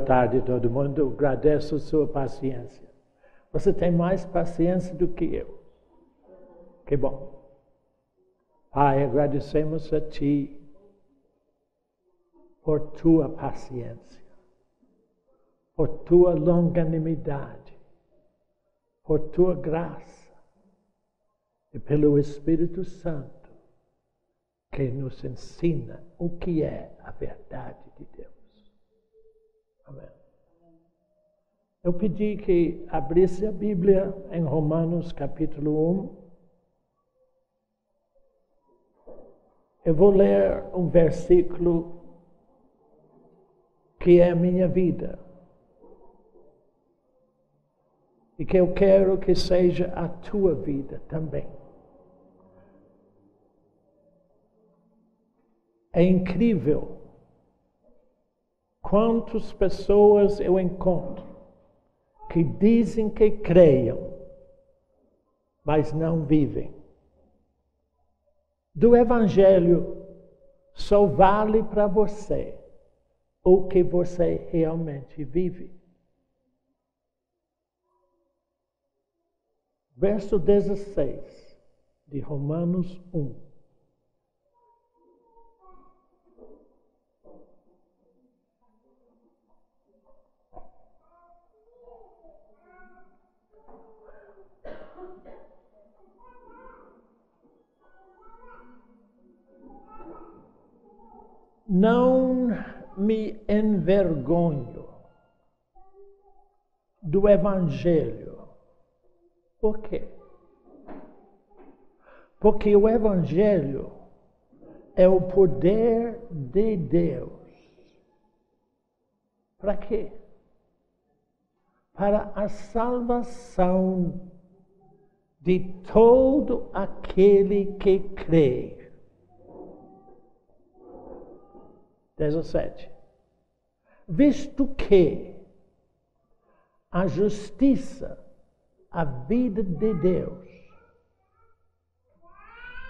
tarde, todo mundo. Agradeço a sua paciência. Você tem mais paciência do que eu. Que bom. Pai, agradecemos a Ti por Tua paciência, por Tua longanimidade, por Tua graça e pelo Espírito Santo que nos ensina o que é a verdade de Deus. Amém. Eu pedi que abrisse a Bíblia em Romanos capítulo 1. Eu vou ler um versículo que é a minha vida e que eu quero que seja a tua vida também. É incrível quantas pessoas eu encontro que dizem que creiam, mas não vivem. Do Evangelho só vale para você o que você realmente vive. Verso 16 de Romanos 1. Não me envergonho do Evangelho. Por quê? Porque o Evangelho é o poder de Deus. Para quê? Para a salvação de todo aquele que crê. 17. Visto que a justiça, a vida de Deus,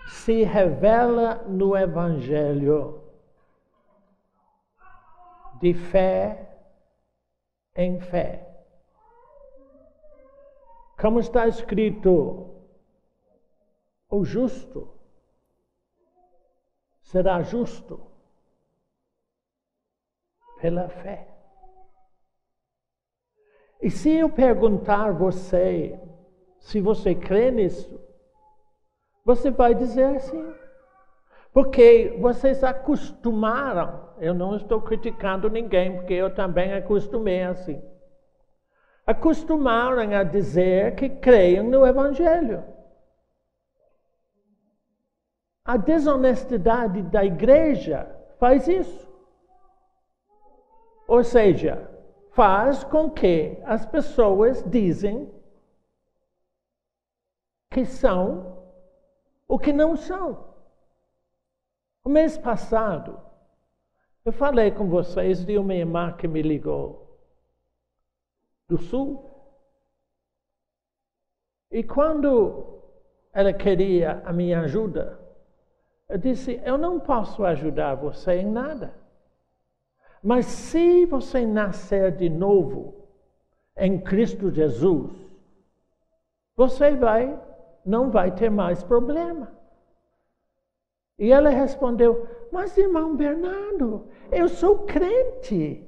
se revela no Evangelho de fé em fé. Como está escrito, o justo será justo pela fé. E se eu perguntar a você, se você crê nisso, você vai dizer sim. Porque vocês acostumaram, eu não estou criticando ninguém, porque eu também acostumei assim. Acostumaram a dizer que creem no Evangelho. A desonestidade da igreja faz isso. Ou seja, faz com que as pessoas dizem que são o que não são. O mês passado, eu falei com vocês de uma irmã que me ligou do Sul. E quando ela queria a minha ajuda, eu disse, eu não posso ajudar você em nada. Mas se você nascer de novo em Cristo Jesus, você não vai ter mais problema. E ela respondeu, mas irmão Bernardo, eu sou crente.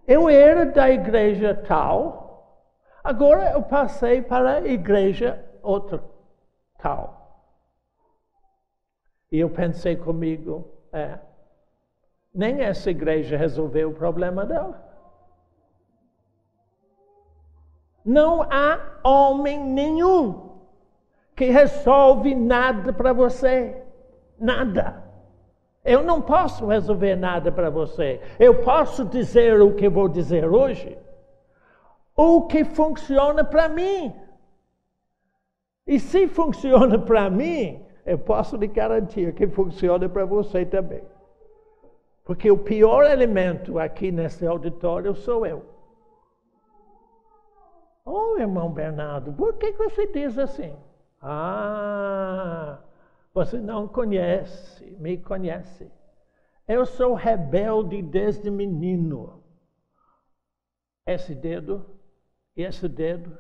Eu era da igreja tal, agora eu passei para a igreja outra tal. E eu pensei comigo, nem essa igreja resolveu o problema dela. Não há homem nenhum que resolve nada para você. Nada. Eu não posso resolver nada para você. Eu posso dizer o que vou dizer hoje. O que funciona para mim. E se funciona para mim, eu posso lhe garantir que funciona para você também. Porque o pior elemento aqui nesse auditório sou eu. Oh, irmão Bernardo, por que você diz assim? Você não me conhece. Eu sou rebelde desde menino. Esse dedo e esse dedo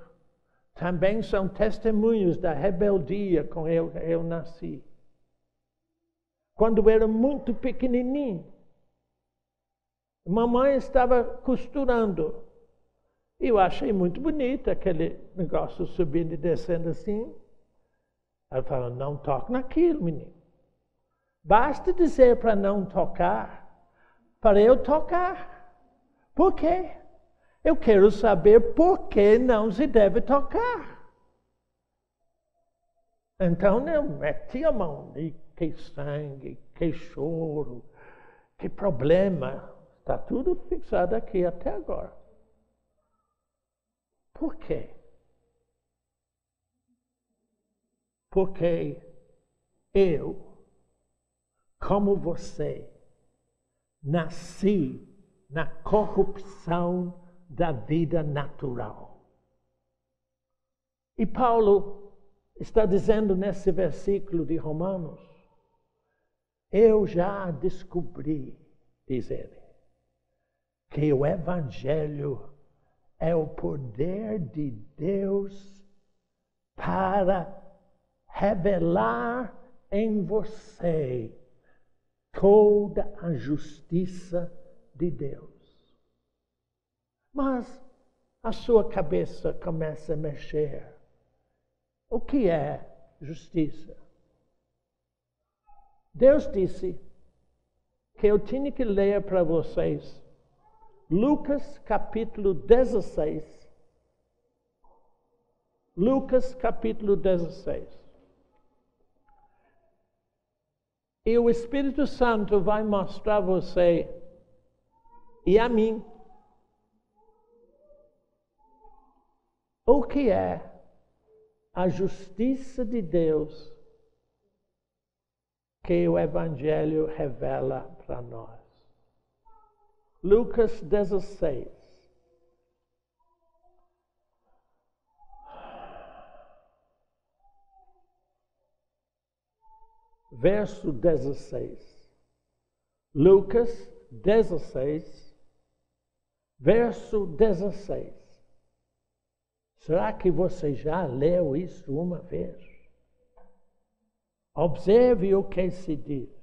também são testemunhos da rebeldia com que eu nasci. Quando eu era muito pequenininho, mamãe estava costurando. Eu achei muito bonito aquele negócio subindo e descendo assim. Ela falou, não toque naquilo, menino. Basta dizer para não tocar, para eu tocar. Por quê? Eu quero saber por que não se deve tocar. Então eu meti a mão e que sangue, que choro, que problema. Está tudo fixado aqui até agora. Por quê? Porque eu, como você, nasci na corrupção da vida natural. E Paulo está dizendo nesse versículo de Romanos, eu já descobri, diz ele, que o Evangelho é o poder de Deus para revelar em você toda a justiça de Deus. Mas a sua cabeça começa a mexer. O que é justiça? Deus disse que eu tinha que ler para vocês Lucas capítulo 16. Lucas capítulo 16. E o Espírito Santo vai mostrar a você e a mim o que é a justiça de Deus que o Evangelho revela para nós. Lucas 16. Verso 16. Lucas 16, verso 16. Será que você já leu isso uma vez? Observe o que se diz.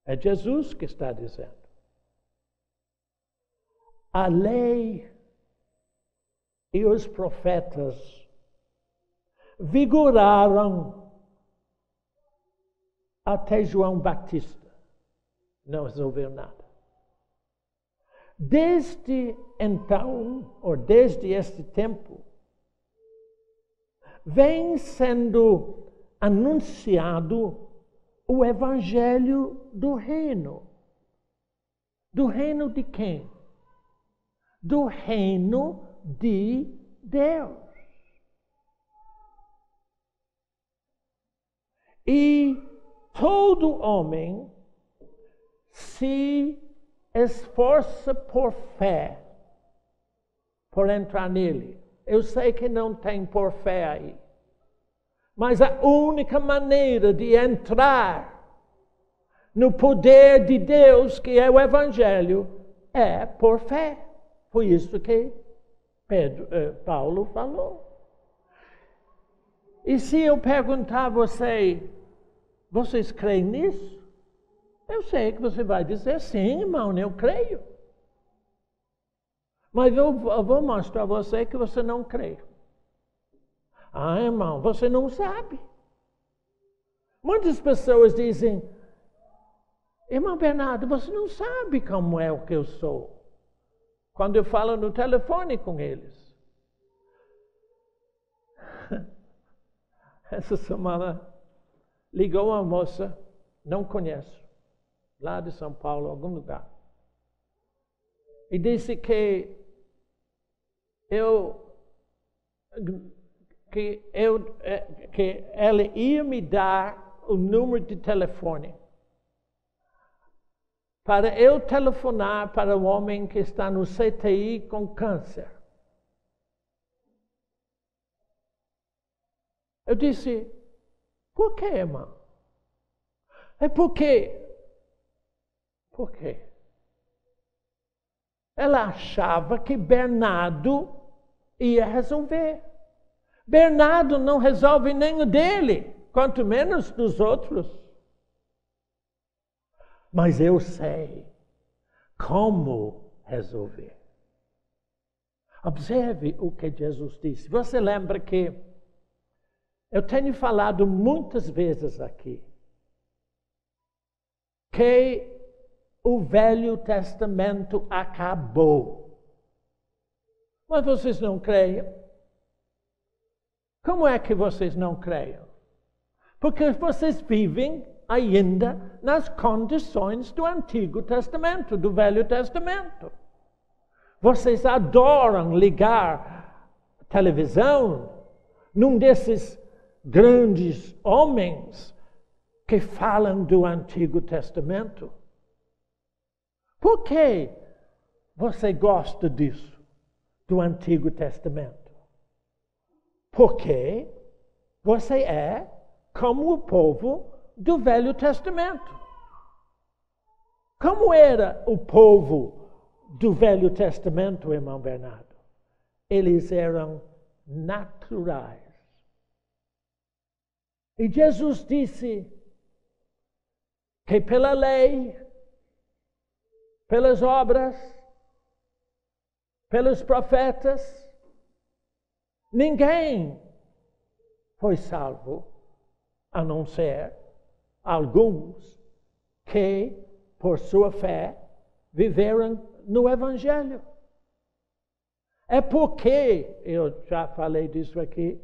É Jesus que está dizendo. A lei e os profetas vigoraram até João Batista. Não resolveu nada. Desde então, ou desde este tempo, vem sendo anunciado o Evangelho do reino. Do reino de quem? Do reino de Deus. E todo homem se esforça por fé, por entrar nele. Eu sei que não tem por fé aí. Mas a única maneira de entrar no poder de Deus, que é o Evangelho, é por fé. Foi isso que Paulo falou. E se eu perguntar a você, vocês creem nisso? Eu sei que você vai dizer, sim, irmão, eu creio. Mas eu vou mostrar a você que você não crê. Ah, irmão, você não sabe. Muitas pessoas dizem, irmão Bernardo, você não sabe como é o que eu sou. Quando eu falo no telefone com eles. Essa semana ligou uma moça, não conheço, lá de São Paulo, algum lugar. E disse que ela ia me dar o número de telefone para eu telefonar para o homem que está no CTI com câncer. Eu disse, por quê, irmão? É porque Por quê? Ela achava que Bernardo ia resolver. Bernardo não resolve nem o dele, quanto menos dos outros. Mas eu sei como resolver. Observe o que Jesus disse. Você lembra que eu tenho falado muitas vezes aqui que o Velho Testamento acabou. Mas vocês não creem? Como é que vocês não creem? Porque vocês vivem ainda nas condições do Antigo Testamento, do Velho Testamento. Vocês adoram ligar a televisão num desses grandes homens que falam do Antigo Testamento. Por que você gosta disso, do Antigo Testamento? Porque você é como o povo do Velho Testamento. Como era o povo do Velho Testamento, irmão Bernardo? Eles eram naturais. E Jesus disse que pela lei, pelas obras, pelos profetas, ninguém foi salvo, a não ser alguns que, por sua fé, viveram no Evangelho. É porque, eu já falei disso aqui,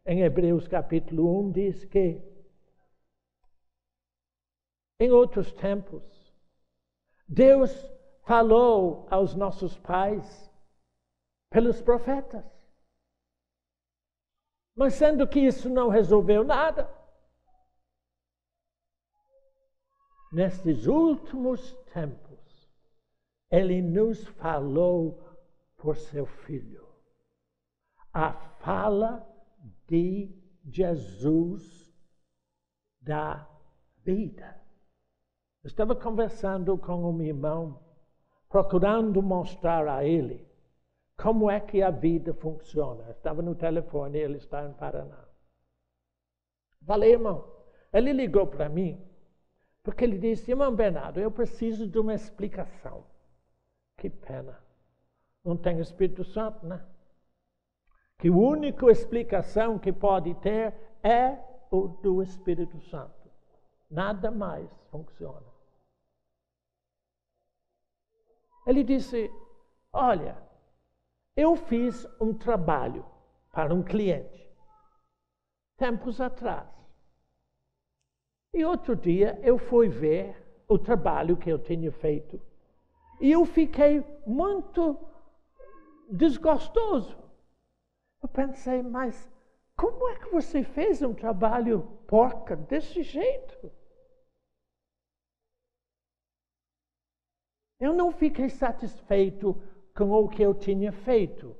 em Hebreus capítulo 1, diz que em outros tempos, Deus falou aos nossos pais pelos profetas. Mas sendo que isso não resolveu nada, nestes últimos tempos, Ele nos falou por seu Filho. A fala de Jesus da vida. Eu estava conversando com um irmão, procurando mostrar a ele como é que a vida funciona. Eu estava no telefone, ele está em Paraná. Falei, irmão, ele ligou para mim, porque ele disse, irmão Bernardo, eu preciso de uma explicação. Que pena. Não tem Espírito Santo, né? Que a única explicação que pode ter é o do Espírito Santo. Nada mais funciona. Ele disse, olha, eu fiz um trabalho para um cliente, tempos atrás. E outro dia eu fui ver o trabalho que eu tinha feito. E eu fiquei muito desgostoso. Eu pensei, mas como é que você fez um trabalho porca desse jeito? Eu não fiquei satisfeito com o que eu tinha feito.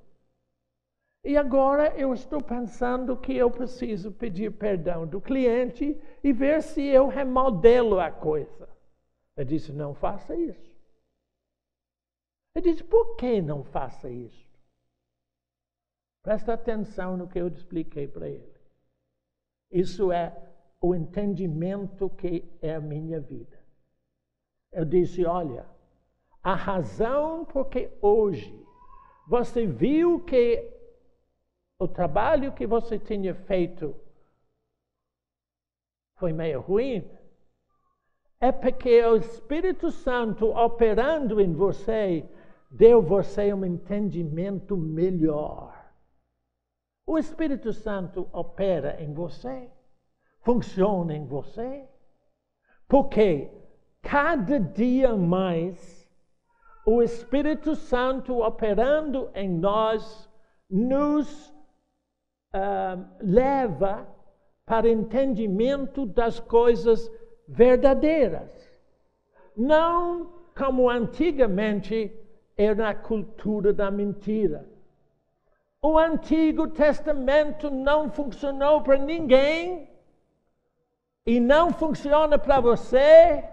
E agora eu estou pensando que eu preciso pedir perdão do cliente e ver se eu remodelo a coisa. Eu disse, não faça isso. Eu disse, por que não faça isso? Presta atenção no que eu expliquei para ele. Isso é o entendimento que é a minha vida. Eu disse, olha, a razão porque hoje você viu que o trabalho que você tinha feito foi meio ruim, é porque o Espírito Santo operando em você deu você um entendimento melhor. O Espírito Santo opera em você, funciona em você, porque cada dia mais o Espírito Santo operando em nós nos leva para entendimento das coisas verdadeiras. Não como antigamente era a cultura da mentira. O Antigo Testamento não funcionou para ninguém e não funciona para você,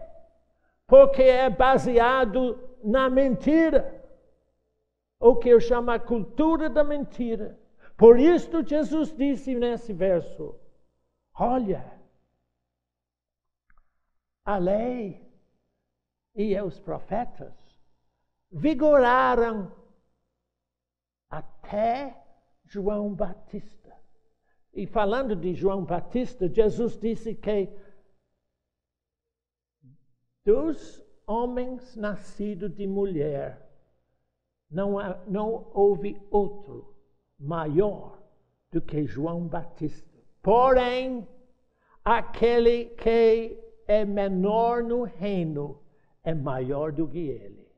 porque é baseado na mentira. O que eu chamo a cultura da mentira. Por isso Jesus disse nesse verso, olha, a lei e os profetas vigoraram até João Batista. E falando de João Batista, Jesus disse que dos homens nascidos de mulher, não houve outro maior do que João Batista. Porém, aquele que é menor no reino é maior do que ele.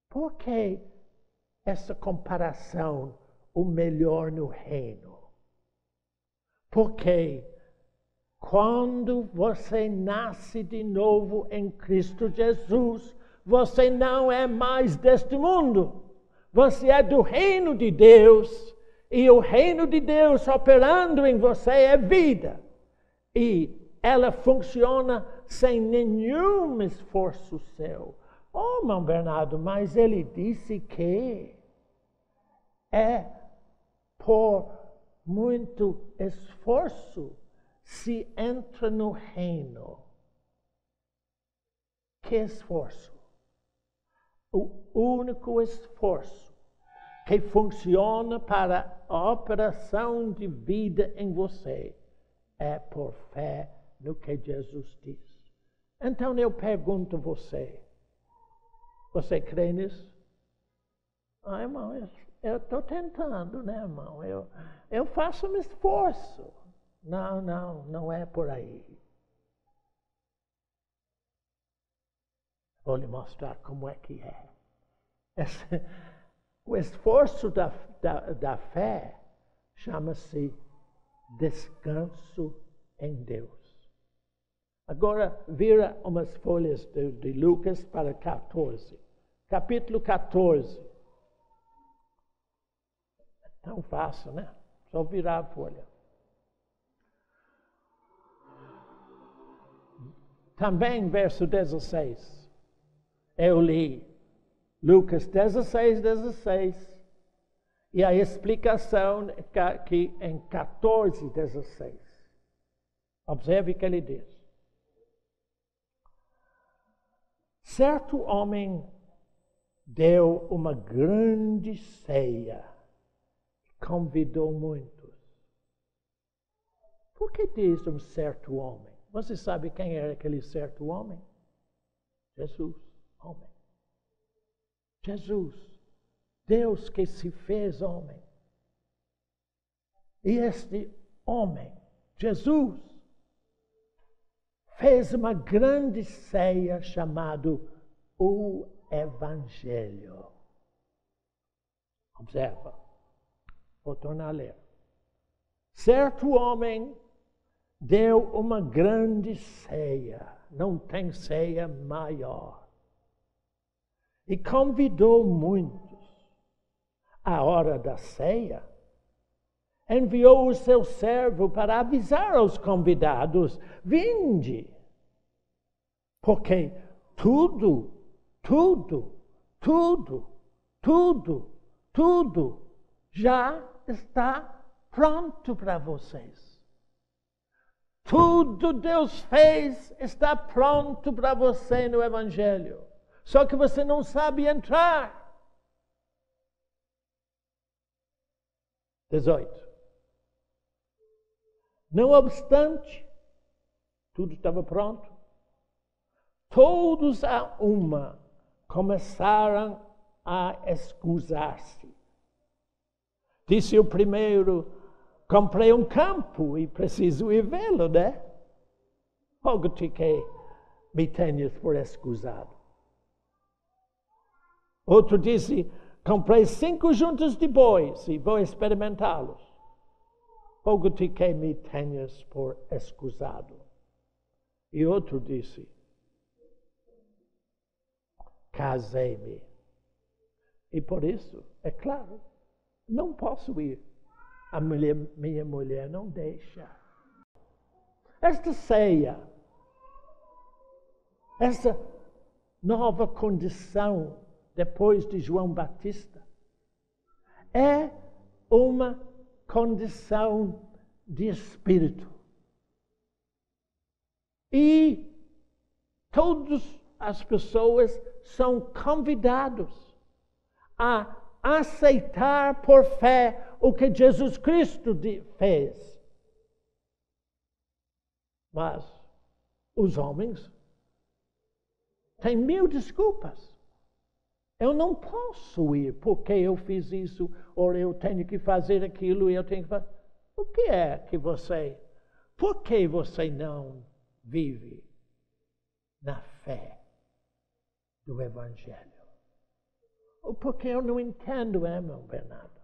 Por que essa comparação, o melhor no reino? Porque quando você nasce de novo em Cristo Jesus, você não é mais deste mundo. Você é do reino de Deus. E o reino de Deus operando em você é vida. E ela funciona sem nenhum esforço seu. Oh, irmão Bernardo, mas ele disse que é por muito esforço se entra no reino. Que esforço? O único esforço que funciona para a operação de vida em você é por fé no que Jesus diz. Então eu pergunto a você, você crê nisso? Ah, irmão, eu estou tentando, né, irmão? Eu faço um esforço. Não é por aí. Vou lhe mostrar como é que é. O esforço da fé chama-se descanso em Deus. Agora, vira umas folhas de Lucas para 14. Capítulo 14. É tão fácil, né? Só virar a folha. Também, verso 16. Eu li Lucas 16, 16. E a explicação aqui em 14, 16. Observe o que ele diz. Certo homem deu uma grande ceia e convidou muitos. Por que diz um certo homem? Você sabe quem era aquele certo homem? Jesus, homem. Jesus, Deus que se fez homem. E este homem, Jesus, fez uma grande ceia chamada o Evangelho. Observa. Vou tornar a ler. Certo homem deu uma grande ceia. Não tem ceia maior. E convidou muitos. À hora da ceia, enviou o seu servo para avisar aos convidados: vinde, porque tudo já está pronto para vocês. Tudo Deus fez está pronto para você no Evangelho. Só que você não sabe entrar. 18. Não obstante, tudo estava pronto. Todos a uma começaram a excusar-se. Disse o primeiro: comprei um campo e preciso ir vê-lo, né? Rogo-te que me tenhas por excusado. Outro disse: comprei 5 juntas de bois e vou experimentá-los. Rogo-te que me tenhas por excusado. E outro disse: casei-me. E por isso, é claro, não posso ir. Minha mulher não deixa. Esta ceia Essa nova condição depois de João Batista é uma condição de espírito. E todas as pessoas são convidados a aceitar por fé o que Jesus Cristo fez. Mas os homens têm mil desculpas. Eu não posso ir porque eu fiz isso, ou eu tenho que fazer aquilo, eu tenho que fazer. O que é que por que você não vive na fé do Evangelho? Ou porque eu não entendo, irmão Bernardo?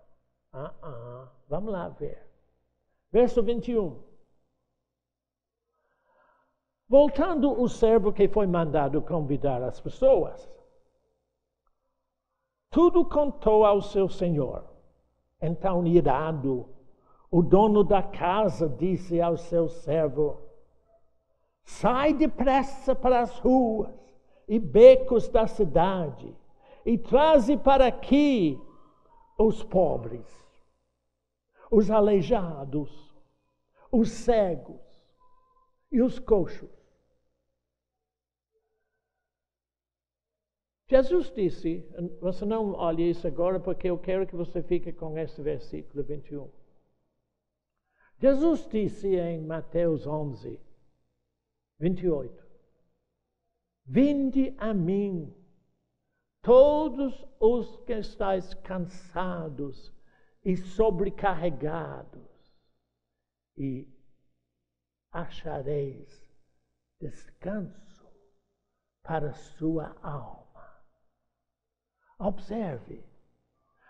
Vamos lá ver. Verso 21. Voltando o servo que foi mandado convidar as pessoas, tudo contou ao seu senhor. Então, irado, o dono da casa disse ao seu servo: sai depressa para as ruas e becos da cidade e traze para aqui os pobres, os aleijados, os cegos e os coxos. Jesus disse, você não olhe isso agora porque eu quero que você fique com esse versículo 21. Jesus disse em Mateus 11, 28, vinde a mim, todos os que estáis cansados e sobrecarregados, e achareis descanso para a sua alma. Observe,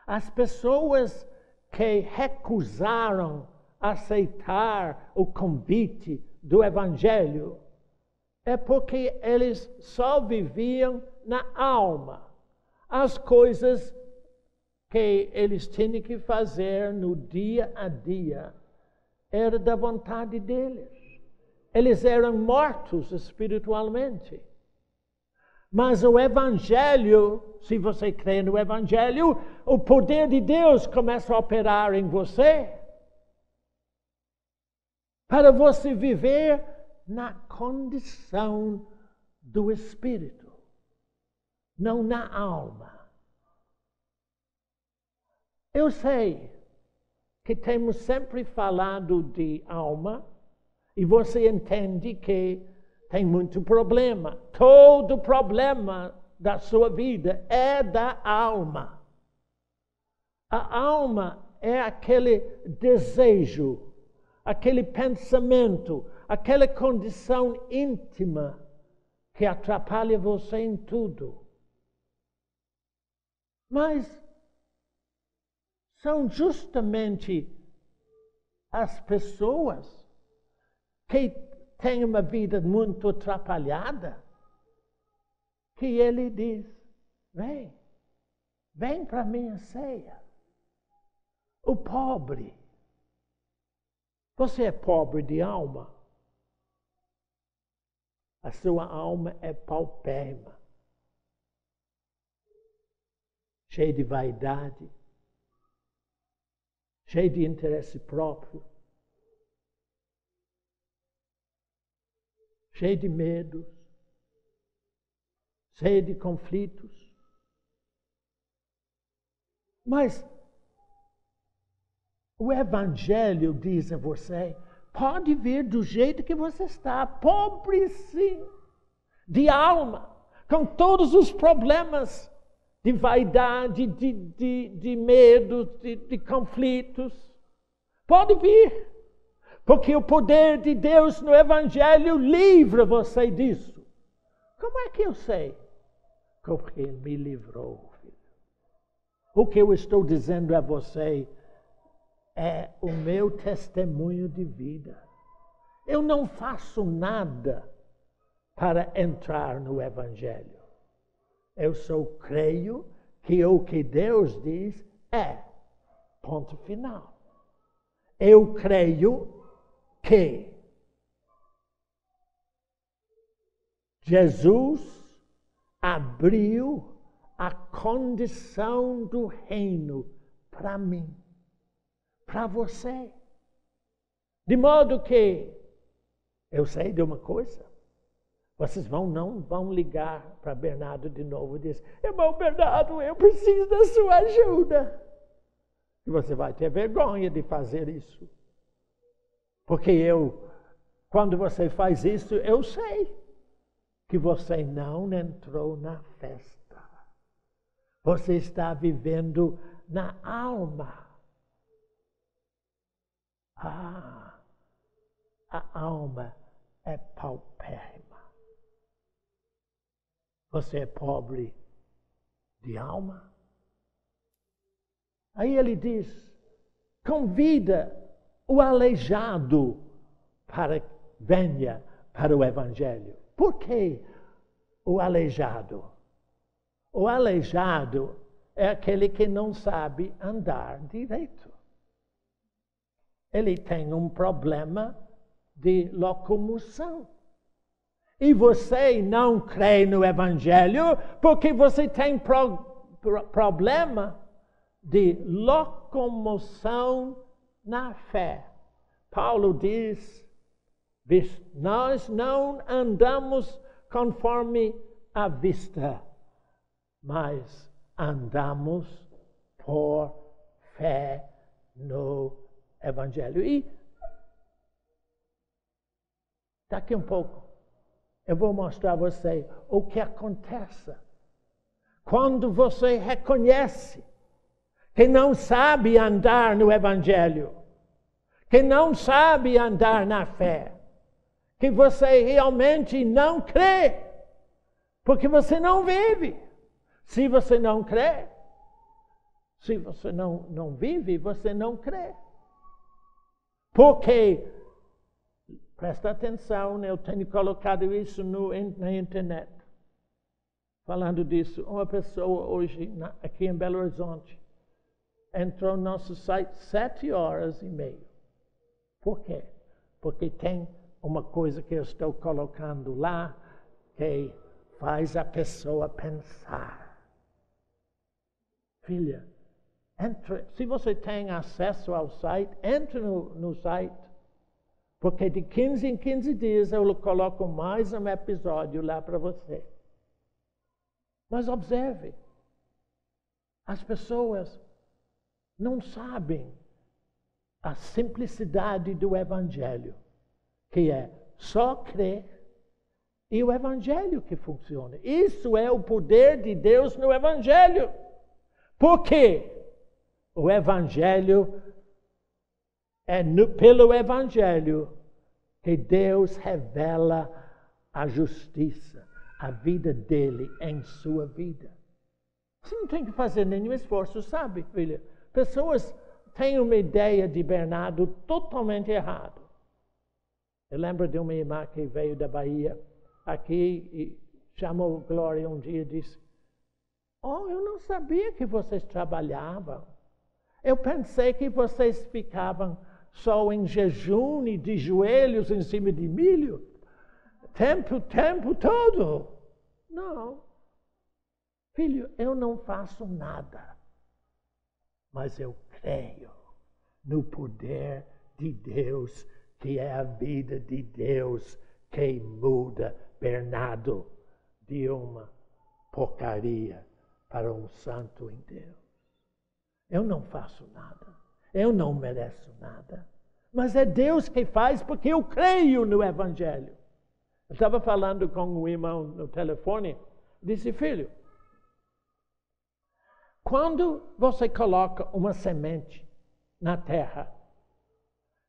as pessoas que recusaram aceitar o convite do Evangelho é porque eles só viviam na alma. As coisas que eles tinham que fazer no dia a dia era da vontade deles. Eles eram mortos espiritualmente. Mas o Evangelho, se você crê no Evangelho, o poder de Deus começa a operar em você. Para você viver na condição do Espírito, não na alma. Eu sei que temos sempre falado de alma, e você entende que tem muito problema. Todo problema da sua vida é da alma. A alma é aquele desejo, aquele pensamento, aquela condição íntima que atrapalha você em tudo. Mas são justamente as pessoas que têm uma vida muito atrapalhada que ele diz, vem para a minha ceia. O pobre. Você é pobre de alma? A sua alma é paupérrima, cheia de vaidade, cheia de interesse próprio, cheia de medos, cheia de conflitos. Mas o Evangelho diz a você, pode vir do jeito que você está, pobre sim, de alma, com todos os problemas de vaidade, de medo, de conflitos. Pode vir, porque o poder de Deus no Evangelho livra você disso. Como é que eu sei? Porque Ele me livrou, filho. O que eu estou dizendo a você é o meu testemunho de vida. Eu não faço nada para entrar no Evangelho. Eu só creio que o que Deus diz é ponto final. Eu creio que Jesus abriu a condição do reino para mim, para você. De modo que, eu sei de uma coisa, vocês não vão ligar para Bernardo de novo e dizer, irmão Bernardo, eu preciso da sua ajuda. E você vai ter vergonha de fazer isso. Porque quando você faz isso, eu sei que você não entrou na festa. Você está vivendo na alma. A alma é paupérrima. Você é pobre de alma? Aí ele diz, convida o aleijado para venha para o Evangelho. Por que o aleijado? O aleijado é aquele que não sabe andar direito. Ele tem um problema de locomoção. E você não crê no Evangelho porque você tem problema de locomoção na fé. Paulo diz, nós não andamos conforme a vista, mas andamos por fé no Evangelho. E daqui um pouco eu vou mostrar a você o que acontece quando você reconhece que não sabe andar no Evangelho, que não sabe andar na fé, que você realmente não crê, porque você não vive. Se você não crê, se você não vive, você não crê. Porque, presta atenção, eu tenho colocado isso na internet, falando disso. Uma pessoa hoje, aqui em Belo Horizonte, entrou no nosso site 7h30. Por quê? Porque tem uma coisa que eu estou colocando lá que faz a pessoa pensar. Filha, se você tem acesso ao site, entre no site. Porque de 15 em 15 dias eu coloco mais um episódio lá para você. Mas observe, as pessoas não sabem a simplicidade do Evangelho, que é só crer e o Evangelho que funciona. Isso é o poder de Deus no Evangelho. Por quê? O Evangelho pelo Evangelho que Deus revela a justiça, a vida dele em sua vida. Você não tem que fazer nenhum esforço, sabe, filha? Pessoas têm uma ideia de Bernardo totalmente errada. Eu lembro de uma irmã que veio da Bahia aqui e chamou Glória um dia e disse, eu não sabia que vocês trabalhavam. Eu pensei que vocês ficavam só em jejum e de joelhos em cima de milho. Tempo todo. Não. Filho, eu não faço nada. Mas eu creio no poder de Deus, que é a vida de Deus que muda Bernardo de uma porcaria para um santo em Deus. Eu não faço nada. Eu não mereço nada. Mas é Deus que faz porque eu creio no Evangelho. Eu estava falando com um irmão no telefone, disse, filho, quando você coloca uma semente na terra,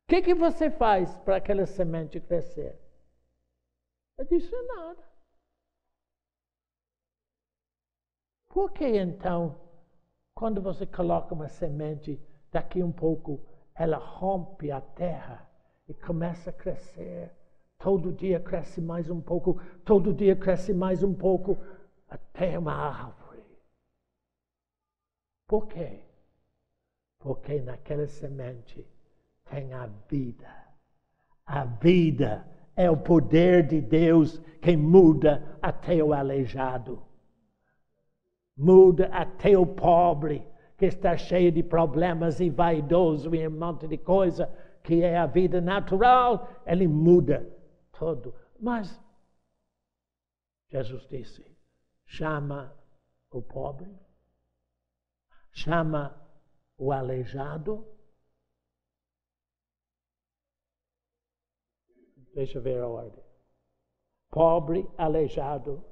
o que você faz para aquela semente crescer? Eu disse, nada. Por que então, quando você coloca uma semente, daqui um pouco ela rompe a terra e começa a crescer? Todo dia cresce mais um pouco, todo dia cresce mais um pouco, até uma árvore. Por quê? Porque naquela semente tem a vida. A vida É o poder de Deus que muda até o aleijado. Muda até o pobre, que está cheio de problemas e vaidoso e um monte de coisa, que é a vida natural. Ele muda tudo. Mas Jesus disse, chama o pobre, chama o aleijado. Deixa eu ver a ordem. Pobre, aleijado,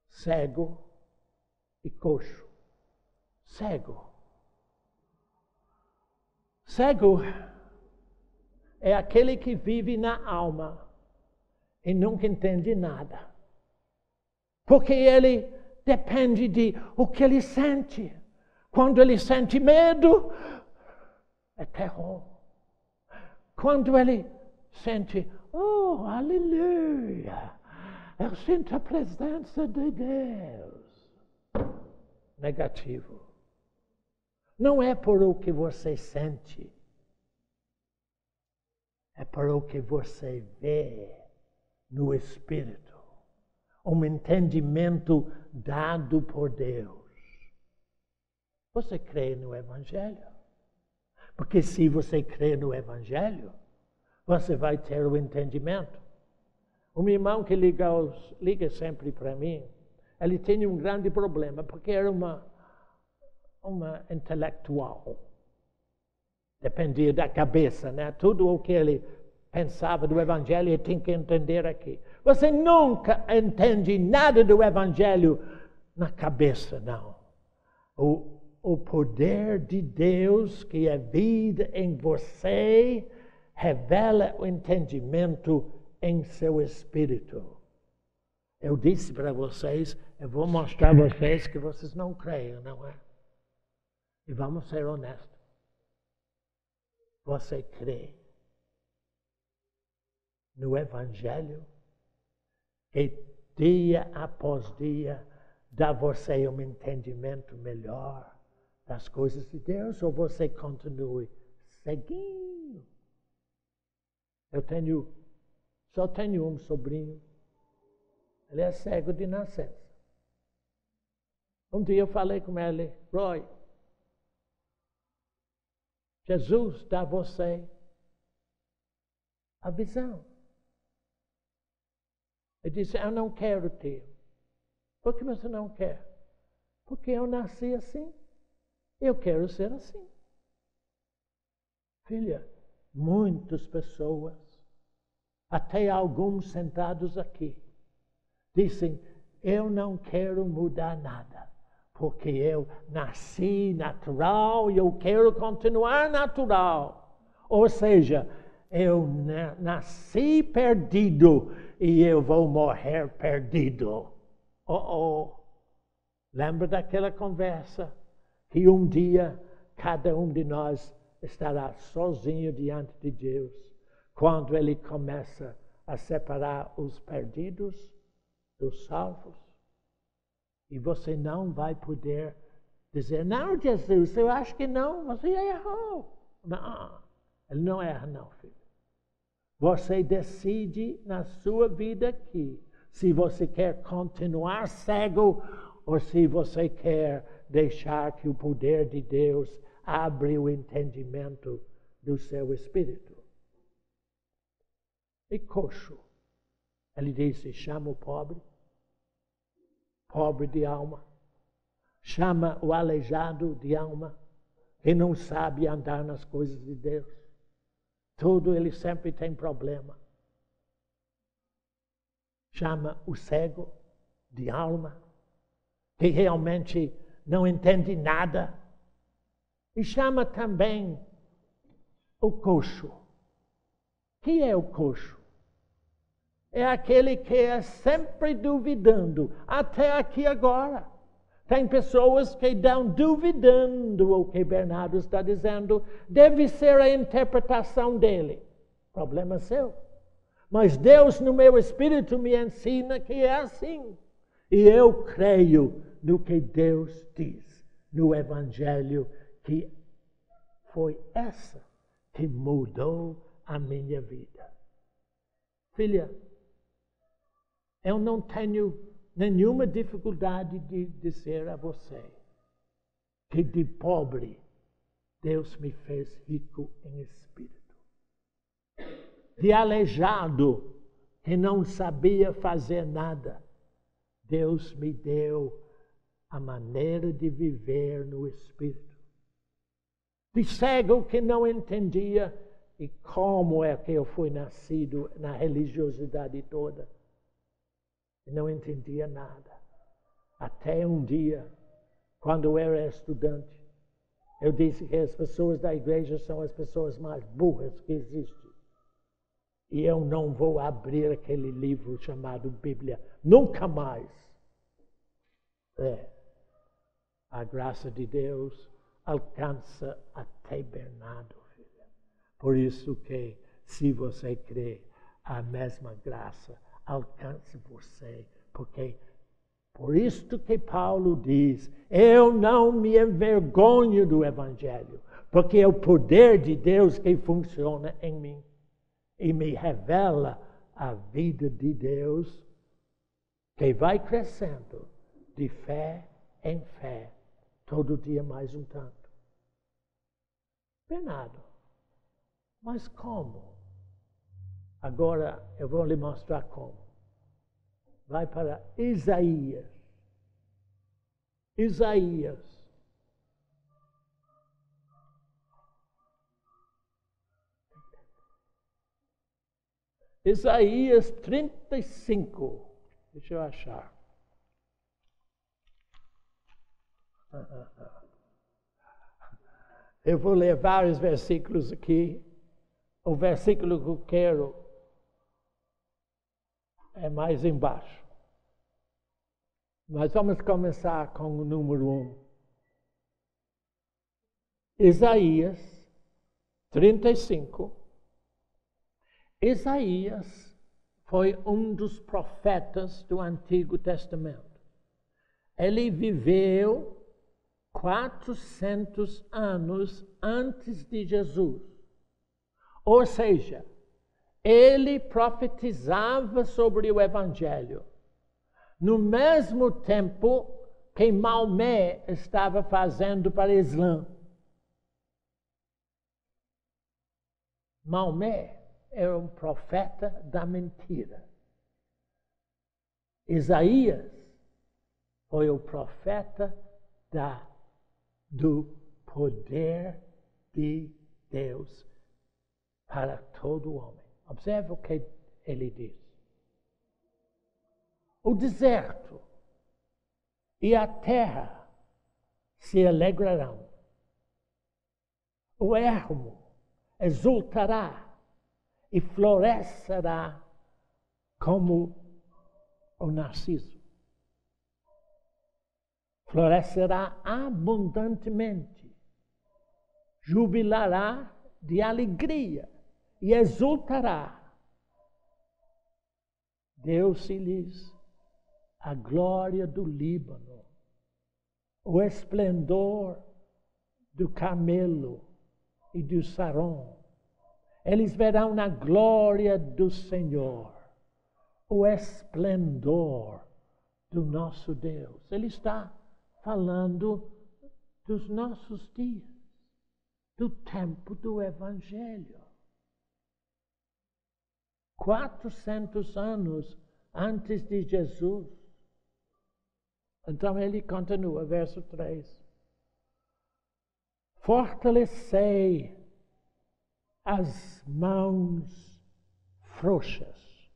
cego e coxo. Cego. Cego é aquele que vive na alma e nunca entende nada. Porque ele depende de o que ele sente. Quando ele sente medo, é terror. Quando ele sente, oh, aleluia, eu sinto a presença de Deus. Negativo. Não é por o que você sente, é por o que você vê no Espírito. Um entendimento dado por Deus. Você crê no Evangelho? Porque se você crê no Evangelho, você vai ter o entendimento. Um irmão que liga sempre para mim, ele tinha um grande problema, porque era uma intelectual. Dependia da cabeça, né? Tudo o que ele pensava do Evangelho, ele tinha que entender aqui. Você nunca entende nada do Evangelho na cabeça, não. O poder de Deus, que é vida em você, revela o entendimento em seu espírito. Eu disse para vocês, eu vou mostrar a vocês que vocês não creem, não é? E vamos ser honestos. Você crê no Evangelho que dia após dia dá você um entendimento melhor das coisas de Deus, ou você continue seguindo? Só tenho um sobrinho. Ele é cego de nascença. Um dia eu falei com ele, Roy, Jesus dá a você a visão. Ele disse, eu não quero ter. Por que você não quer? Porque eu nasci assim. Eu quero ser assim. Filha, muitas pessoas, até alguns sentados aqui, dizem, eu não quero mudar nada, porque eu nasci natural e eu quero continuar natural. Ou seja, eu nasci perdido e eu vou morrer perdido. Lembra daquela conversa? Que um dia cada um de nós estará sozinho diante de Deus, quando Ele começa a separar os perdidos dos salvos. E você não vai poder dizer, não, Jesus, eu acho que não, você errou. Não, Ele não erra não, filho. Você decide na sua vida aqui, se você quer continuar cego ou se você quer deixar que o poder de Deus abra o entendimento do seu espírito. E coxo, ele disse, chama o pobre de alma, chama o aleijado de alma, que não sabe andar nas coisas de Deus. Tudo ele sempre tem problema. Chama o cego de alma, que realmente não entende nada. E chama também o coxo. Que é o coxo? É aquele que é sempre duvidando, até aqui agora. Tem pessoas que estão duvidando o que Bernardo está dizendo, deve ser a interpretação dele. Problema seu. Mas Deus no meu espírito me ensina que é assim. E eu creio no que Deus diz no Evangelho, que foi essa que mudou a minha vida. Filha, eu não tenho nenhuma dificuldade de dizer a você que de pobre Deus me fez rico em espírito. De aleijado, que não sabia fazer nada, Deus me deu a maneira de viver no espírito. De cego que não entendia e como é que eu fui nascido na religiosidade toda. E não entendia nada. Até um dia, quando eu era estudante, eu disse que as pessoas da igreja são as pessoas mais burras que existem. E eu não vou abrir aquele livro chamado Bíblia. Nunca mais. A graça de Deus alcança até Bernardo, filha. Por isso que, se você crê, a mesma graça alcance você. Porque, por isto que Paulo diz, eu não me envergonho do Evangelho, porque é o poder de Deus que funciona em mim e me revela a vida de Deus que vai crescendo de fé em fé, todo dia mais um tanto. Bernardo, mas como? Agora eu vou lhe mostrar como. Vai para Isaías. Isaías. Isaías 35. Deixa eu achar. Eu vou ler vários versículos aqui. O versículo que eu quero é mais embaixo. Mas vamos começar com o número 1. Isaías 35. Isaías foi um dos profetas do Antigo Testamento. Ele viveu 400 anos antes de Jesus. Ou seja, ele profetizava sobre o Evangelho no mesmo tempo que Maomé estava fazendo para o Islã. Maomé era um profeta da mentira. Isaías foi o profeta do poder de Deus para todo homem. Observe o que ele diz. O deserto e a terra se alegrarão. O ermo exultará e florescerá como o narciso. Florescerá abundantemente, jubilará de alegria e exultará. Deu-se-lhes a glória do Líbano, o esplendor do Carmelo e do Saron. Eles verão na glória do Senhor o esplendor do nosso Deus. Ele está falando dos nossos dias, do tempo do Evangelho. 400 anos antes de Jesus. Então ele continua, verso 3. Fortalecei as mãos frouxas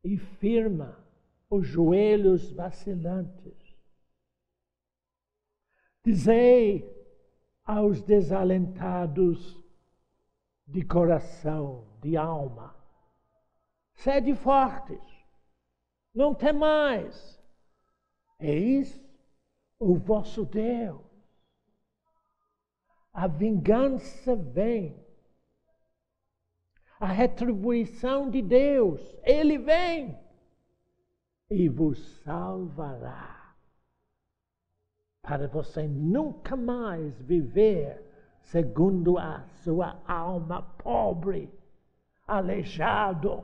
e firma os joelhos vacilantes. Dizei aos desalentados de coração, de alma, sede fortes, não temais, eis o vosso Deus. A vingança vem, a retribuição de Deus, Ele vem e vos salvará. Para você nunca mais viver segundo a sua alma pobre, aleijado,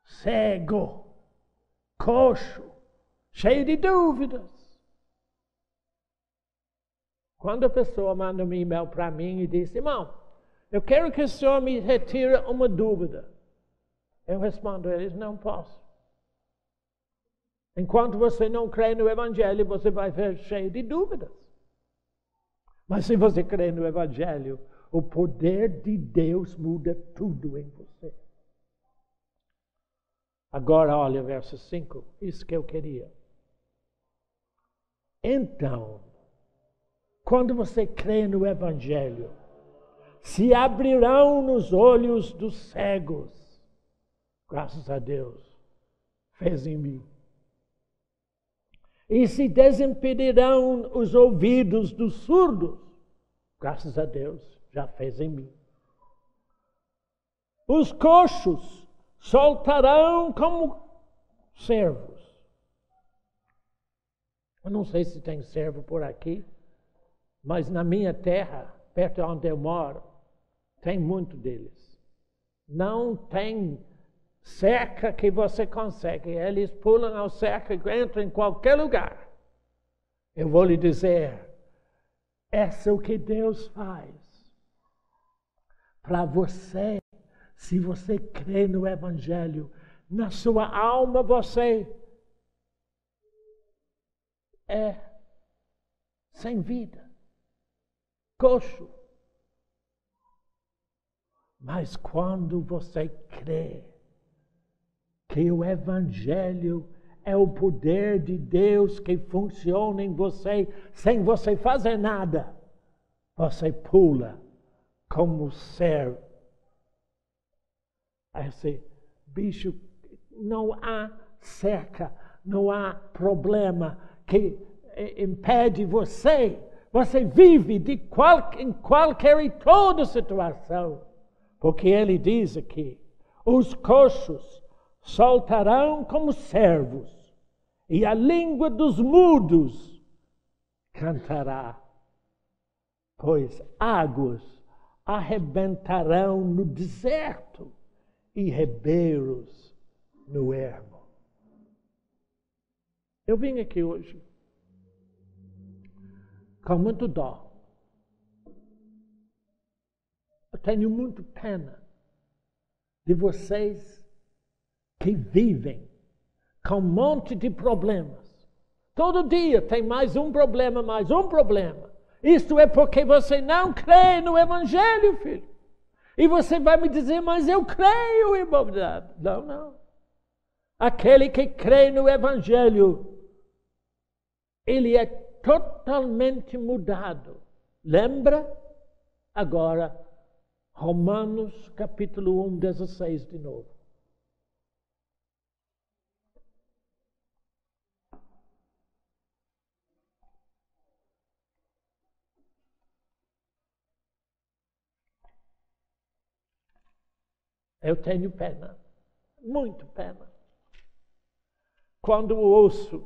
cego, coxo, cheio de dúvidas. Quando a pessoa manda um e-mail para mim e diz, irmão, eu quero que o senhor me retire uma dúvida. Eu respondo a eles, não posso. Enquanto você não crê no Evangelho, você vai ver cheio de dúvidas. Mas se você crê no Evangelho, o poder de Deus muda tudo em você. Agora olha o verso 5, isso que eu queria. Então, quando você crê no Evangelho, se abrirão nos olhos dos cegos. Graças a Deus, fez em mim. E se desimpedirão os ouvidos dos surdos. Graças a Deus, já fez em mim. Os coxos soltarão como servos. Eu não sei se tem servo por aqui, mas na minha terra, perto de onde eu moro, tem muito deles. Não tem cerca que você consegue. Eles pulam ao cerca e entram em qualquer lugar. Eu vou lhe dizer, essa é o que Deus faz para você. Se você crê no Evangelho, na sua alma você é sem vida, coxo. Mas quando você crê que o Evangelho é o poder de Deus que funciona em você, sem você fazer nada, você pula como servo. Esse bicho, não há cerca, não há problema que impede você. Você vive em qualquer e toda situação. Porque ele diz aqui, os coxos soltarão como servos, e a língua dos mudos cantará, pois águas arrebentarão no deserto e ribeiros no ermo. Eu vim aqui hoje com muito dó. Eu tenho muito pena de vocês que vivem com um monte de problemas. Todo dia tem mais um problema, mais um problema. Isto é porque você não crê no Evangelho, filho. E você vai me dizer, mas eu creio, irmão. Não, não. Aquele que crê no Evangelho, ele é totalmente mudado. Lembra? Agora, Romanos capítulo 1, 16 de novo. Eu tenho pena, muito pena, quando ouço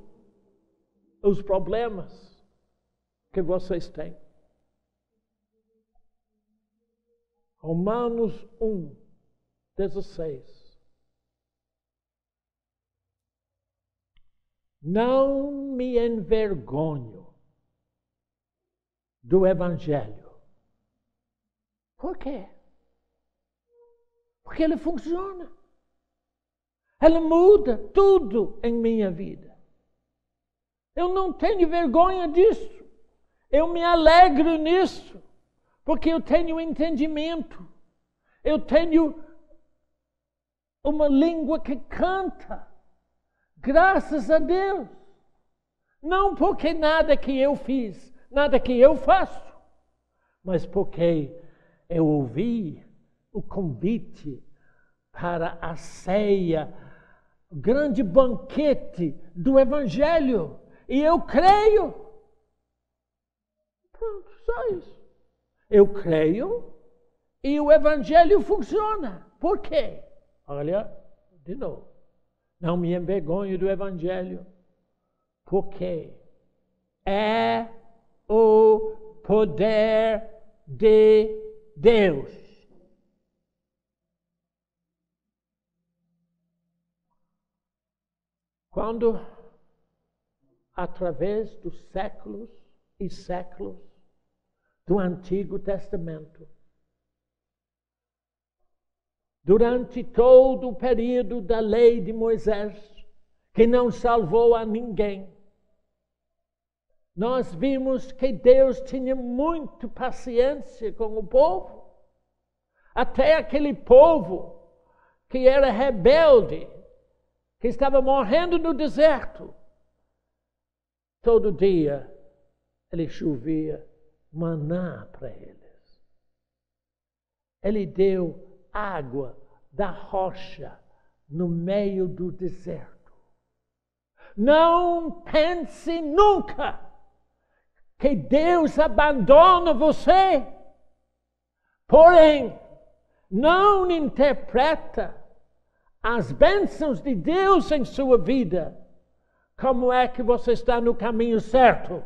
os problemas que vocês têm. Romanos 1, 16. Não me envergonho do Evangelho. Por quê? Porque ele funciona. Ele muda tudo em minha vida. Eu não tenho vergonha disso. Eu me alegro nisso. Porque eu tenho entendimento. Eu tenho uma língua que canta. Graças a Deus. Não porque nada que eu fiz, nada que eu faço, mas porque eu ouvi o convite para a ceia, o grande banquete do Evangelho. E eu creio. Pronto, só isso. Eu creio e o Evangelho funciona. Por quê? Olha, de novo. Não me envergonho do Evangelho. Porque é o poder de Deus. Quando, através dos séculos e séculos do Antigo Testamento, durante todo o período da lei de Moisés, que não salvou a ninguém, nós vimos que Deus tinha muita paciência com o povo, até aquele povo que era rebelde, que estava morrendo no deserto. Todo dia ele chovia maná para eles. Ele deu água da rocha no meio do deserto. Não pense nunca que Deus abandona você. Porém, não interpreta as bênçãos de Deus em sua vida como é que você está no caminho certo.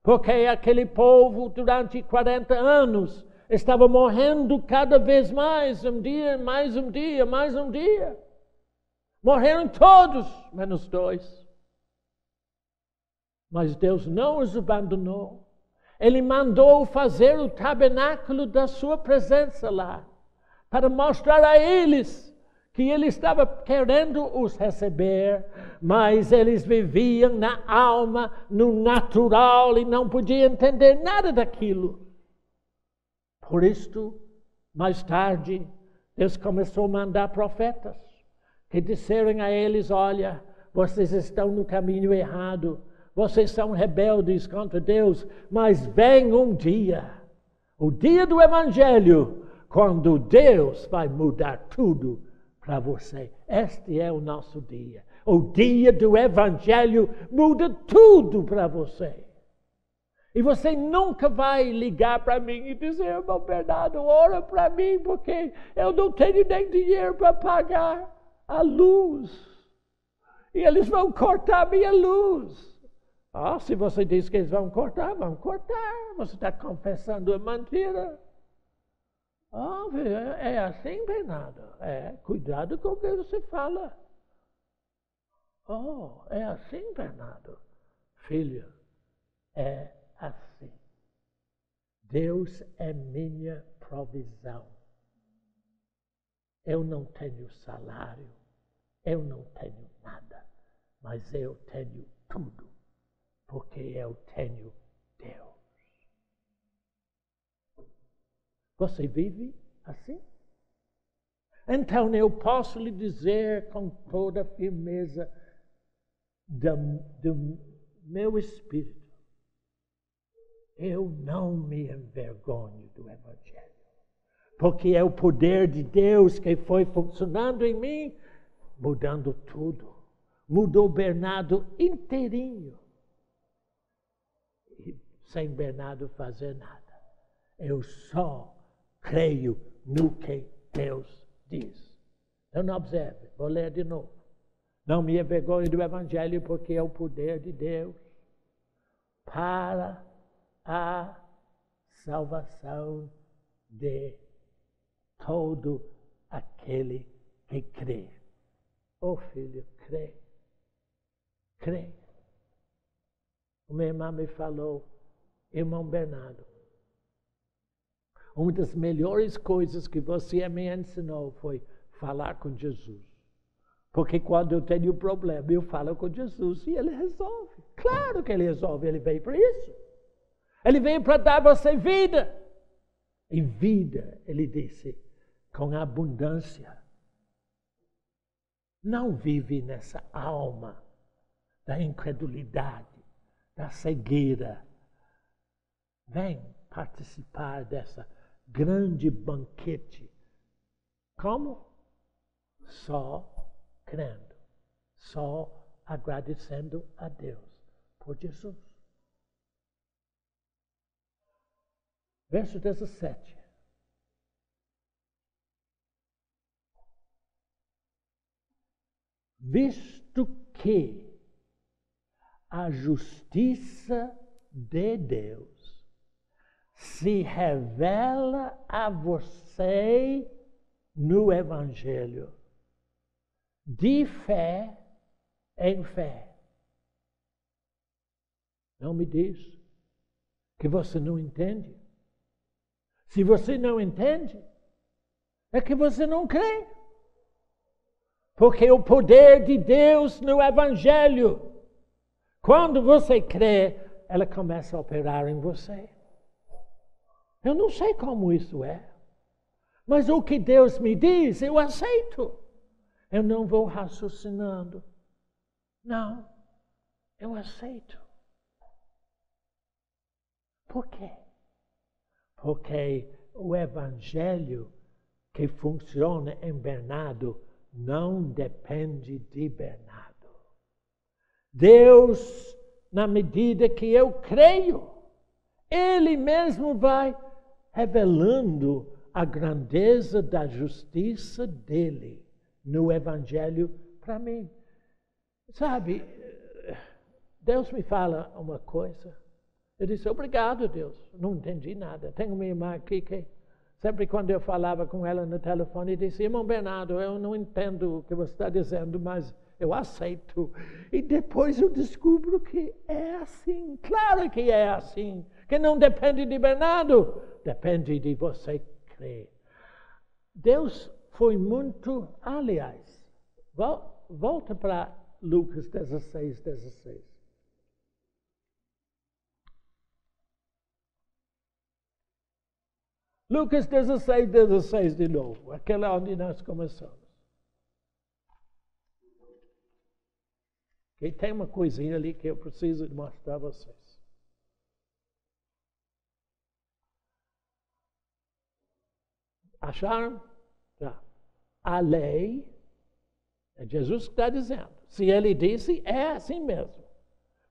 Porque aquele povo, durante 40 anos, estava morrendo cada vez mais, um dia, mais um dia, mais um dia. Morreram todos, menos 2. Mas Deus não os abandonou. Ele mandou fazer o tabernáculo da sua presença lá, para mostrar a eles que ele estava querendo os receber, mas eles viviam na alma, no natural, e não podiam entender nada daquilo. Por isto, mais tarde, Deus começou a mandar profetas, que disseram a eles: olha, vocês estão no caminho errado, vocês são rebeldes contra Deus, mas vem um dia, o dia do Evangelho, quando Deus vai mudar tudo para você. Este é o nosso dia. O dia do Evangelho muda tudo para você. E você nunca vai ligar para mim e dizer: irmão Bernardo, ora para mim, porque eu não tenho nem dinheiro para pagar a luz. E eles vão cortar minha luz. Se você diz que eles vão cortar, vão cortar. Você está confessando a mentira. É assim, Bernardo. Cuidado com o que você fala. É assim, Bernardo. Filho, é assim. Deus é minha provisão. Eu não tenho salário, eu não tenho nada, mas eu tenho tudo, porque eu tenho Deus. Você vive assim? Então eu posso lhe dizer com toda a firmeza do meu espírito: eu não me envergonho do Evangelho, porque é o poder de Deus que foi funcionando em mim, mudando tudo. Mudou Bernardo inteirinho. E sem Bernardo fazer nada. Eu só creio no que Deus diz. Então não observe, vou ler de novo. Não me envergonho do Evangelho, porque é o poder de Deus para a salvação de todo aquele que crê. Filho, crê. Crê. Uma irmã me falou: irmão Bernardo, uma das melhores coisas que você me ensinou foi falar com Jesus. Porque quando eu tenho um problema, eu falo com Jesus e Ele resolve. Claro que Ele resolve, Ele veio para isso. Ele veio para dar a você vida. E vida, Ele disse, com abundância. Não vive nessa alma da incredulidade, da cegueira. Vem participar dessa grande banquete. Como? Só crendo, só agradecendo a Deus por Jesus. Verso 17. Visto que a justiça de Deus se revela a você no Evangelho, de fé em fé. Não me diz que você não entende. Se você não entende, é que você não crê. Porque o poder de Deus no Evangelho, quando você crê, ela começa a operar em você. Eu não sei como isso é, mas o que Deus me diz, eu aceito. Eu não vou raciocinando. Não, eu aceito. Por quê? Porque o Evangelho que funciona em Bernardo não depende de Bernardo. Deus, na medida que eu creio, Ele mesmo vai revelando a grandeza da justiça dele no Evangelho para mim. Sabe, Deus me fala uma coisa. Eu disse, obrigado, Deus. Não entendi nada. Tenho minha irmã aqui que sempre quando eu falava com ela no telefone, disse, irmão Bernardo, eu não entendo o que você está dizendo, mas eu aceito. E depois eu descubro que é assim. Claro que é assim. Que não depende de Bernardo. Depende de você crer. Deus foi muito... Aliás, volta para Lucas 16, 16. Lucas 16, 16 de novo. Aquela onde nós começamos. E tem uma coisinha ali que eu preciso mostrar a vocês. Acharam? Já. A lei, é Jesus que está dizendo. Se ele disse, é assim mesmo.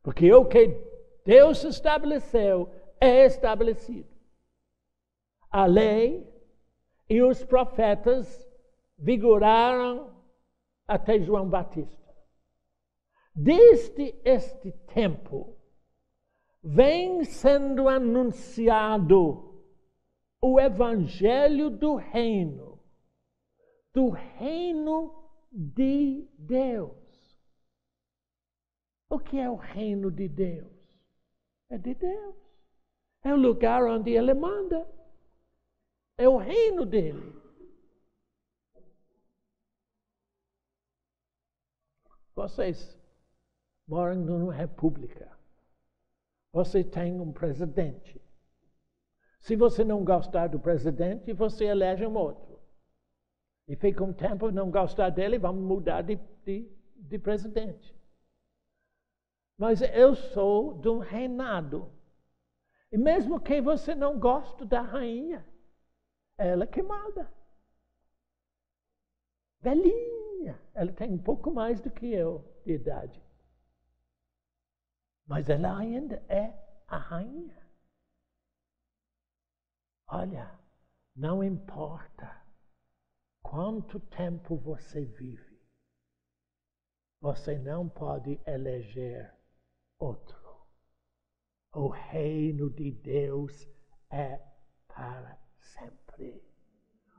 Porque o que Deus estabeleceu é estabelecido. A lei e os profetas vigoraram até João Batista. Desde este tempo, vem sendo anunciado o Evangelho do Reino de Deus. O que é o Reino de Deus? É de Deus. É o lugar onde Ele manda. É o reino dele. Vocês moram numa república. Você tem um presidente. Se você não gostar do presidente, você elege um outro. E fica um tempo não gostar dele, vamos mudar de presidente. Mas eu sou de um reinado. E mesmo que você não goste da rainha, ela que manda. Velhinha. Ela tem um pouco mais do que eu de idade. Mas ela ainda é a rainha. Olha, não importa quanto tempo você vive, você não pode eleger outro. O reino de Deus é para sempre.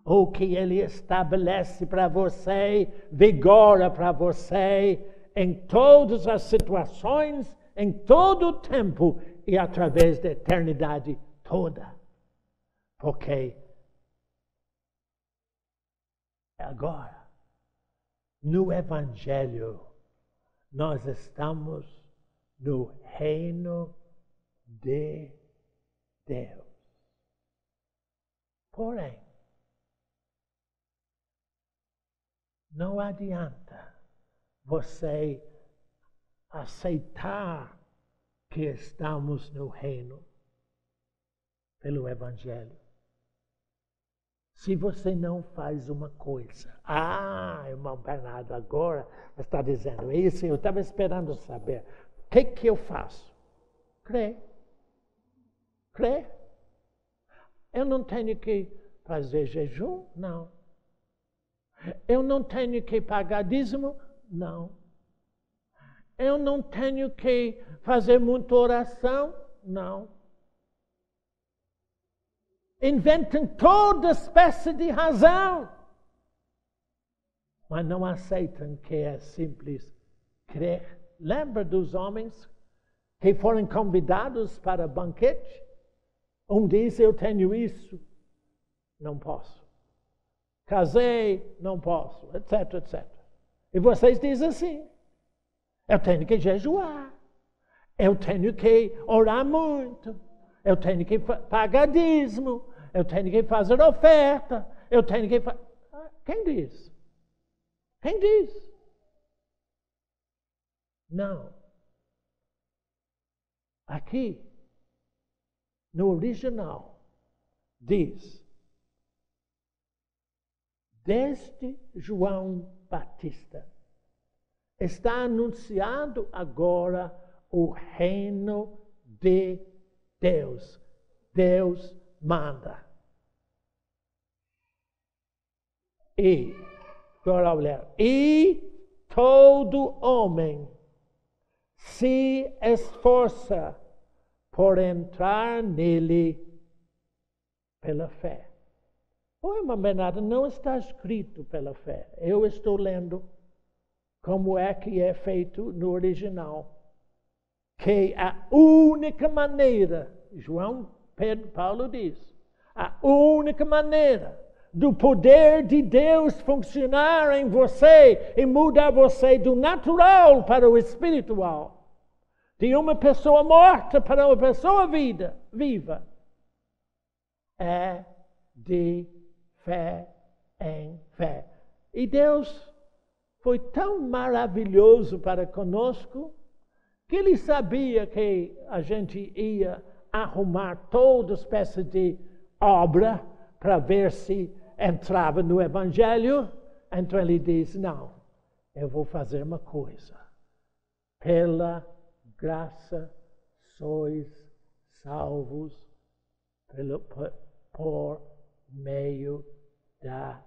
O que Ele estabelece para você, vigora para você em todas as situações, em todo o tempo e através da eternidade toda. Porque agora, no Evangelho, nós estamos no reino de Deus. Porém, não adianta você aceitar que estamos no reino pelo Evangelho. Se você não faz uma coisa, irmão Bernardo, agora está dizendo isso, eu estava esperando saber. O que eu faço? Crer. Eu não tenho que fazer jejum? Não. Eu não tenho que pagar dízimo? Não. Eu não tenho que fazer muita oração? Não. Inventam toda espécie de razão, mas não aceitam que é simples crer. Lembra dos homens que foram convidados para banquete? Um diz, eu tenho isso, não posso. Casei, não posso, etc, etc. E vocês dizem assim, eu tenho que jejuar, eu tenho que orar muito, eu tenho que pagar dízimo, eu tenho que fazer oferta, eu tenho que... Quem diz? Quem diz? Não. Aqui, no original, diz, desde João Batista, está anunciado agora o reino de Deus. Deus manda. E, agora olhar, e todo homem se esforça por entrar nele pela fé. Oi, mas Bernardo, não está escrito pela fé. Eu estou lendo como é que é feito no original. Que a única maneira, Paulo diz, a única maneira do poder de Deus funcionar em você e mudar você do natural para o espiritual, de uma pessoa morta para uma pessoa viva, é de fé em fé. E Deus foi tão maravilhoso para conosco que Ele sabia que a gente ia arrumar todas as peças de obra para ver se entrava no Evangelho. Então Ele diz, não, eu vou fazer uma coisa. Pela graça sois salvos por meio da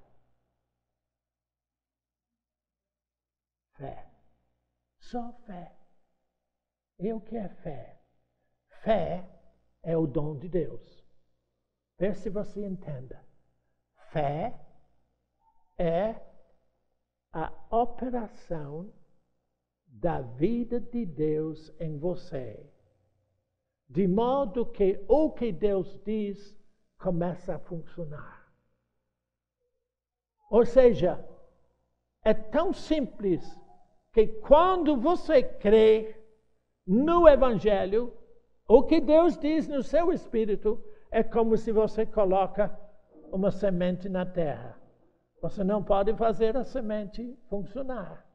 fé. Só fé. E o que é fé? Fé é o dom de Deus. Vê se você entenda. Fé é a operação da vida de Deus em você, de modo que o que Deus diz começa a funcionar. Ou seja, é tão simples que quando você crê no Evangelho, o que Deus diz no seu espírito é como se você coloca uma semente na terra. Você não pode fazer a semente funcionar,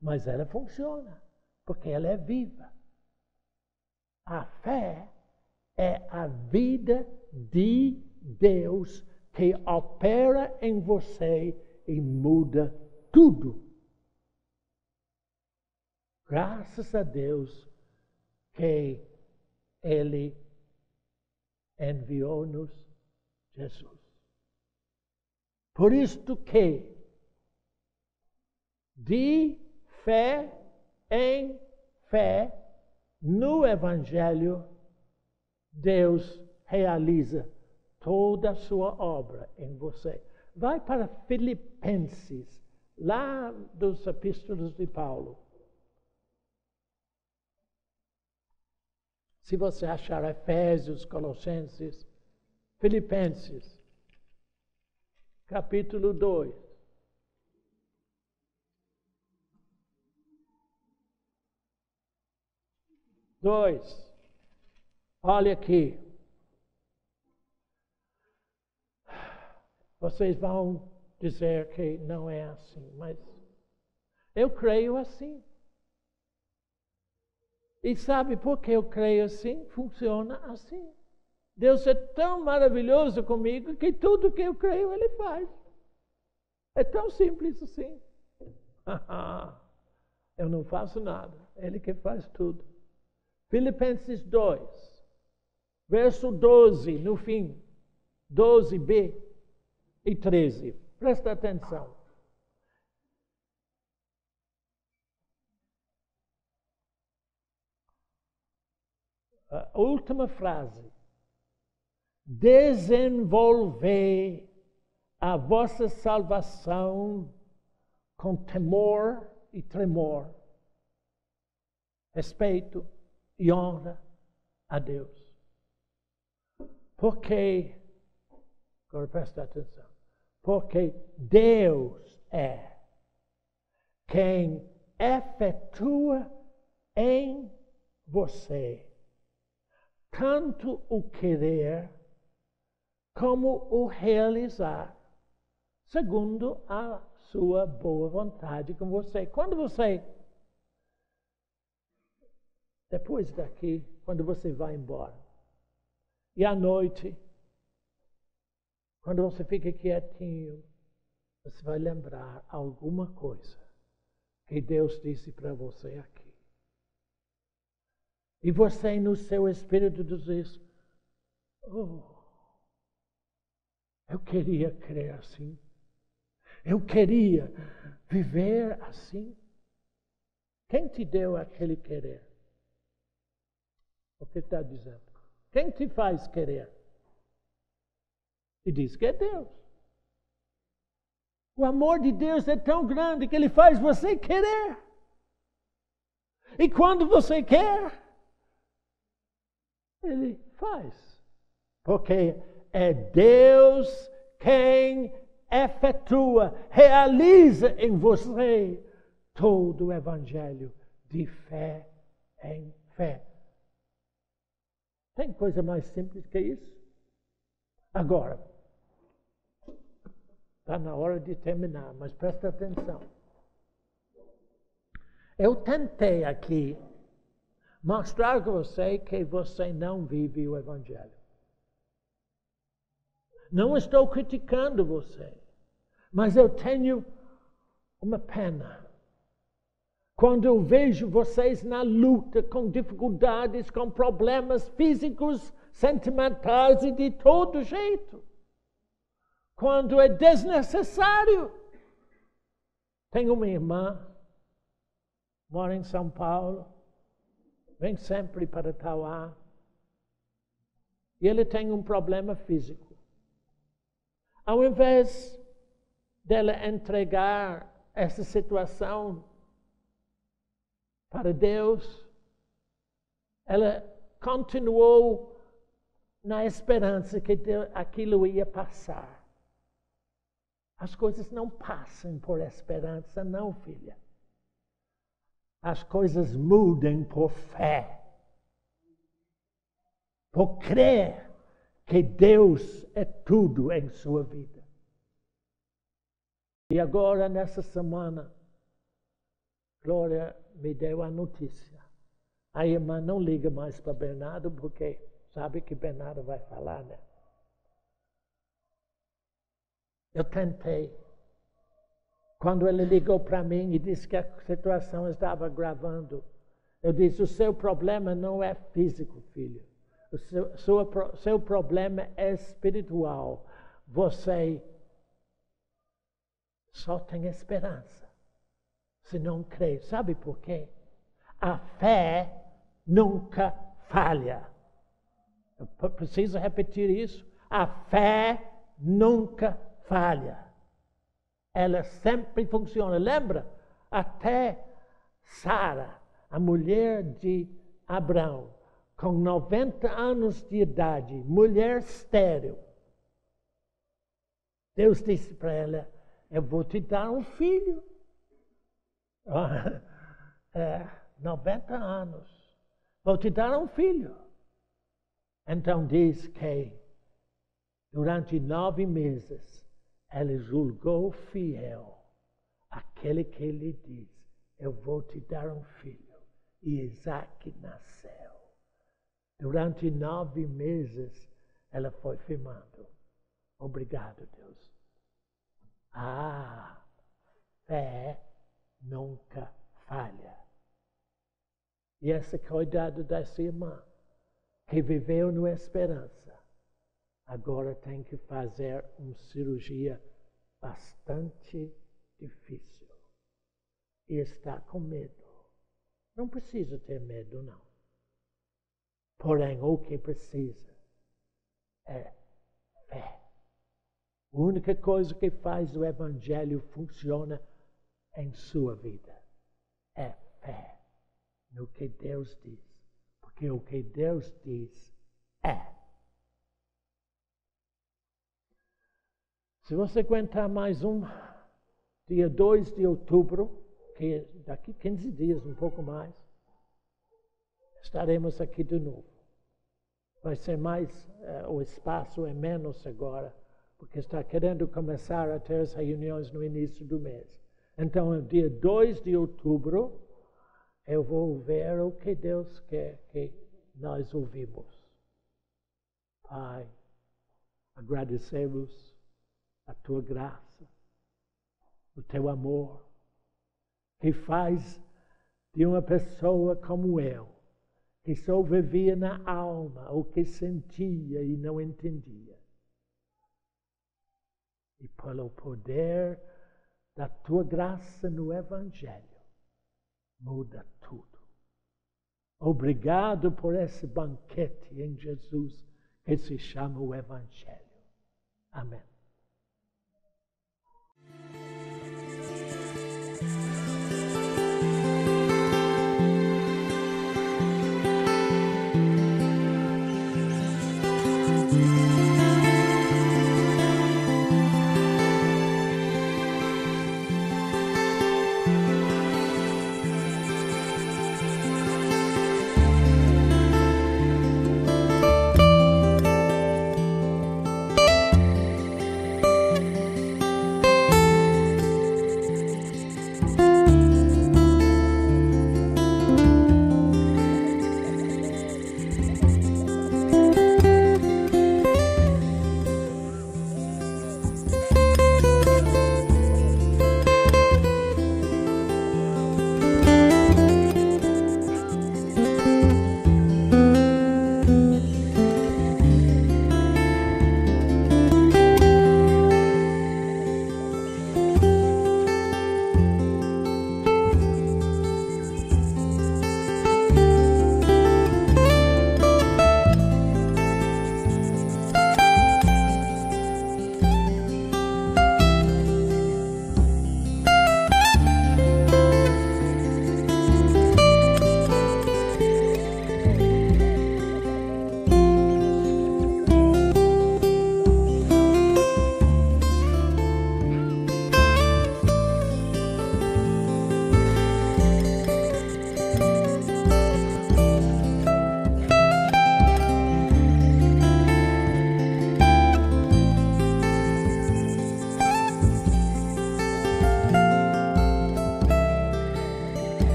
mas ela funciona, porque ela é viva. A fé é a vida de Deus que opera em você e muda tudo. Graças a Deus que Ele enviou-nos Jesus. Por isto que, de fé em fé, no Evangelho, Deus realiza toda a sua obra em você. Vai para Filipenses, lá dos epístolas de Paulo. Se você achar Efésios, Colossenses, Filipenses, capítulo 2. Olha aqui. Vocês vão dizer que não é assim, mas eu creio assim. E sabe por que eu creio assim? Funciona assim. Deus é tão maravilhoso comigo que tudo que eu creio Ele faz. É tão simples assim. Eu não faço nada. Ele que faz tudo. Filipenses 2, verso 12, no fim. 12b e 13. Presta atenção. A última frase. Desenvolvei a vossa salvação com temor e tremor. respeito e honra a Deus. Porque, agora presta atenção, porque Deus é quem efetua em você tanto o querer como o realizar, segundo a sua boa vontade com você. Quando você, depois daqui, quando você vai embora, e à noite, quando você fica quietinho, você vai lembrar alguma coisa que Deus disse para você aqui. E você, no seu espírito, diz: oh, eu queria crer assim. Eu queria viver assim. Quem te deu aquele querer? O que está dizendo? Quem te faz querer? E diz que é Deus. O amor de Deus é tão grande que Ele faz você querer. E quando você quer, Ele faz. Porque é Deus quem efetua, realiza em você todo o evangelho de fé em fé. Tem coisa mais simples que isso? Agora, está na hora de terminar, mas presta atenção. Eu tentei aqui mostrar a você que você não vive o evangelho. Não estou criticando você, mas eu tenho uma pena. Quando eu vejo vocês na luta, com dificuldades, com problemas físicos, sentimentais e de todo jeito. Quando é desnecessário. Tenho uma irmã, mora em São Paulo, vem sempre para Tauá, e ele tem um problema físico. Ao invés dela entregar essa situação para Deus, ela continuou na esperança que aquilo ia passar. As coisas não passam por esperança, não, filha. As coisas mudam por fé. Por crer que Deus é tudo em sua vida. E agora, nessa semana, Glória me deu a notícia. A irmã não liga mais para Bernardo, porque sabe que Bernardo vai falar, né? Eu tentei. Quando ele ligou para mim e disse que a situação estava gravando, eu disse: o seu problema não é físico, filho. O seu problema é espiritual. Você só tem esperança se não crê. Sabe por quê? A fé nunca falha. Eu preciso repetir isso. A fé nunca falha. Ela sempre funciona. Lembra? Até Sara, a mulher de Abraão, com 90 anos de idade, mulher estéril. Deus disse para ela: eu vou te dar um filho. 90 anos. Vou te dar um filho. Então diz que durante 9 meses ela julgou fiel aquele que lhe disse: eu vou te dar um filho. E Isaac nasceu. Durante 9 meses ela foi firmando. Obrigado, Deus. A fé nunca falha. E esse cuidado dessa irmã, que viveu na esperança, agora tem que fazer uma cirurgia bastante difícil. E está com medo. Não precisa ter medo, não. Porém, o que precisa é fé. A única coisa que faz o evangelho funcionar em sua vida é fé. no que Deus diz. Porque o que Deus diz é. Se você aguentar mais dia 2 de outubro, que é daqui 15 dias, um pouco mais, estaremos aqui de novo. Vai ser mais, o espaço é menos agora, porque está querendo começar a ter as reuniões no início do mês. Então, no dia 2 de outubro, eu vou ver o que Deus quer que nós ouvimos. Pai, agradecemos a Tua graça, o Teu amor, que faz de uma pessoa como eu, que só vivia na alma o que sentia e não entendia. E pelo poder da Tua graça no Evangelho, muda tudo. Obrigado por esse banquete em Jesus, que se chama o Evangelho. Amém.